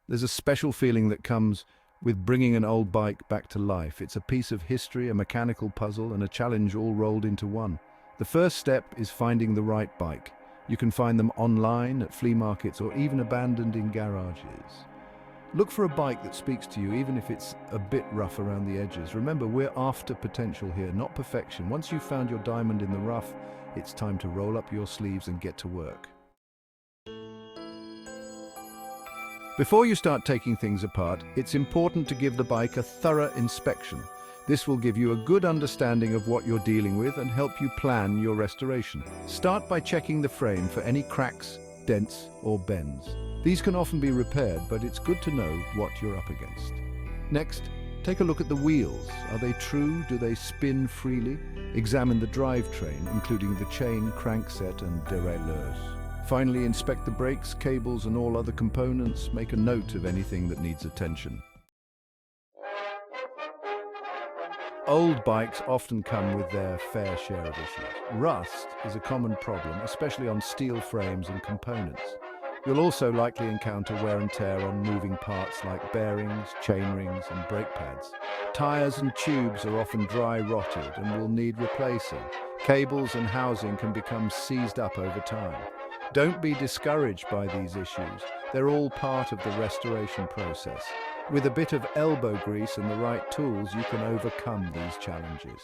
There's a special feeling that comes with bringing an old bike back to life. It's a piece of history, a mechanical puzzle, and a challenge all rolled into one. The first step is finding the right bike. You can find them online, at flea markets, or even abandoned in garages. Look for a bike that speaks to you, even if it's a bit rough around the edges. Remember, we're after potential here, not perfection. Once you've found your diamond in the rough, it's time to roll up your sleeves and get to work. Before you start taking things apart, it's important to give the bike a thorough inspection. This will give you a good understanding of what you're dealing with and help you plan your restoration. Start by checking the frame for any cracks, dents, or bends. These can often be repaired, but it's good to know what you're up against. Next, take a look at the wheels. Are they true? Do they spin freely? Examine the drivetrain, including the chain, crankset, and derailleurs. Finally, inspect the brakes, cables, and all other components. Make a note of anything that needs attention. Old bikes often come with their fair share of issues. Rust is a common problem, especially on steel frames and components. You'll also likely encounter wear and tear on moving parts like bearings, chain rings, and brake pads. Tires and tubes are often dry rotted and will need replacing. Cables and housing can become seized up over time. Don't be discouraged by these issues. They're all part of the restoration process. With a bit of elbow grease and the right tools, you can overcome these challenges.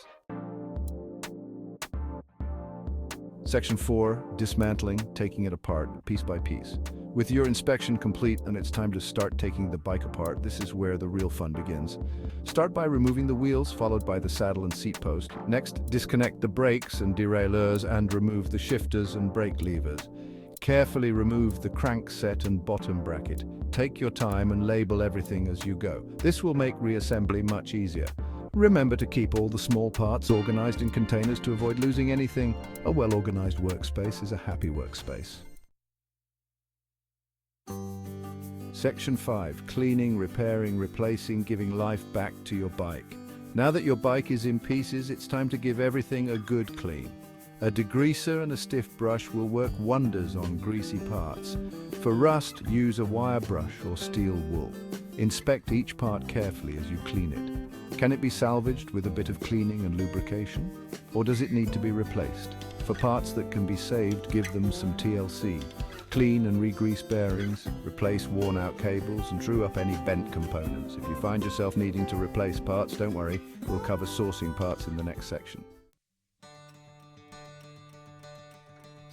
Section 4, dismantling, taking it apart, piece by piece. With your inspection complete and it's time to start taking the bike apart, this is where the real fun begins. Start by removing the wheels, followed by the saddle and seat post. Next, disconnect the brakes and derailleurs and remove the shifters and brake levers. Carefully remove the crankset and bottom bracket. Take your time and label everything as you go. This will make reassembly much easier. Remember to keep all the small parts organized in containers to avoid losing anything. A well-organized workspace is a happy workspace. Section 5. Cleaning, repairing, replacing, giving life back to your bike. Now that your bike is in pieces, it's time to give everything a good clean. A degreaser and a stiff brush will work wonders on greasy parts. For rust, use a wire brush or steel wool. Inspect each part carefully as you clean it. Can it be salvaged with a bit of cleaning and lubrication? Or does it need to be replaced? For parts that can be saved, give them some TLC. Clean and re-grease bearings, replace worn-out cables, and true up any bent components. If you find yourself needing to replace parts, don't worry, we'll cover sourcing parts in the next section.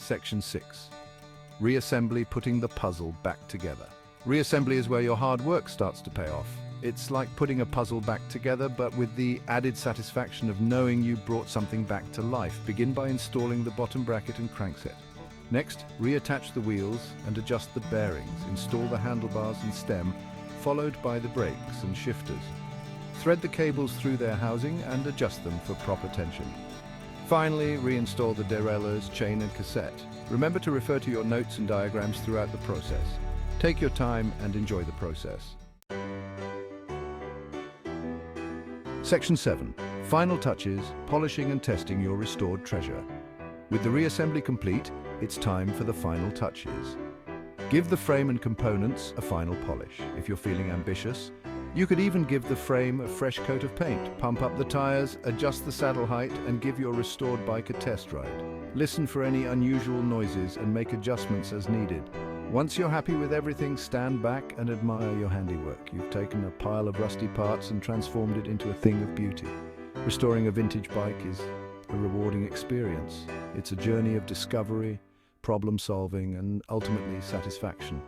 Section 6. Reassembly, putting the puzzle back together. Reassembly is where your hard work starts to pay off. It's like putting a puzzle back together, but with the added satisfaction of knowing you brought something back to life. Begin by installing the bottom bracket and crankset. Next, reattach the wheels and adjust the bearings. Install the handlebars and stem, followed by the brakes and shifters. Thread the cables through their housing and adjust them for proper tension. Finally, reinstall the derailleurs, chain and cassette. Remember to refer to your notes and diagrams throughout the process. Take your time and enjoy the process. Section 7. Final touches, polishing and testing your restored treasure. With the reassembly complete, it's time for the final touches. Give the frame and components a final polish. If you're feeling ambitious, you could even give the frame a fresh coat of paint. Pump up the tires, adjust the saddle height, and give your restored bike a test ride. Listen for any unusual noises and make adjustments as needed. Once you're happy with everything, stand back and admire your handiwork. You've taken a pile of rusty parts and transformed it into a thing of beauty. Restoring a vintage bike is a rewarding experience. It's a journey of discovery, problem solving, and ultimately satisfaction.